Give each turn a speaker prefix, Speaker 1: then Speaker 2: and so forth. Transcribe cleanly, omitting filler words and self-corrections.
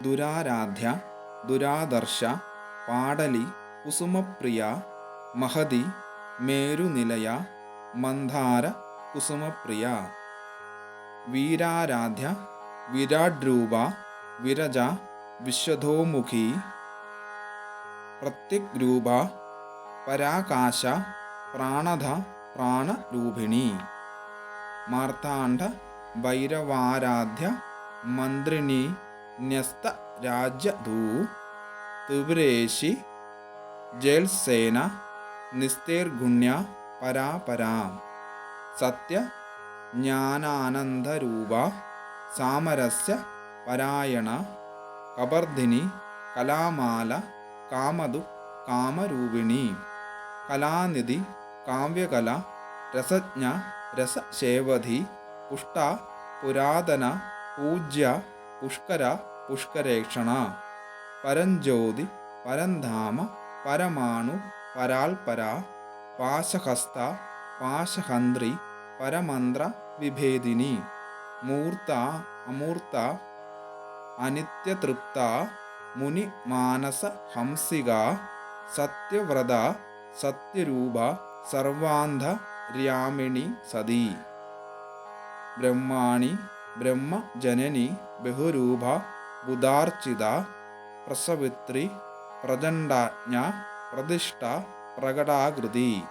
Speaker 1: ദുരാരാധ്യ, ദുരാദർശ, പാടലി, കുസുമപ്രിയ, മഹതി, മേരുനിലയ, മന്ദാര കുസുമപ്രിയ. വീരാരാധ്യ, വിരാഡ്രൂപ, വിരജ, വിശ്വധോമുഖി, പ്രത്യഗ്രൂപ, പരാകാശ, പ്രാണധ, പ്രാണരൂപിണി. മാർത്താണ്ഡ, ഭൈരവാരാധ്യ, മന്ത്രിണി, ന്യസ്ത രാജ്യധൂ, ത്രിപുരേശി, ജേൽസേന, നിസ്തേർഗുണ്യ, പരാപരാ. സത്യ ജ്ഞാനാനന്ദരൂപ, സാമരസ്യ പരായണ, കബർധിനി, കലാമാല, കാമധു, കാമരൂപിണി. കലാനിധി, കാവ്യകല, രസജ്ഞ, രസശേവധി, പുഷ്ട, പുരാതന, പൂജ്യ, പുഷ്കര, പുഷ്കരേക്ഷണ. പരഞ്ജ്യോതി, പരംധാമ, പരമാണു, പരാൽപര, പാശഹസ്ത, പാശഹന്ത്രി, പരമന്ത്ര വിഭേദിനി. മൂർത്ത, അമൂർത്ത, അനിത്യതൃപ്ത, മുനി മാനസ ഹംസിക, സത്യവ്രത, സത്യരൂപ, സർവാന്ധര്യാമിണി സതി. ബ്രഹ്മാണി, ബ്രഹ്മജനനി, ബഹുരൂപ, ബുധാർച്ചിത, പ്രസവിത്രി, പ്രചണ്ഡാജ്ഞ, പ്രതിഷ്ഠ, പ്രകടാകൃതി.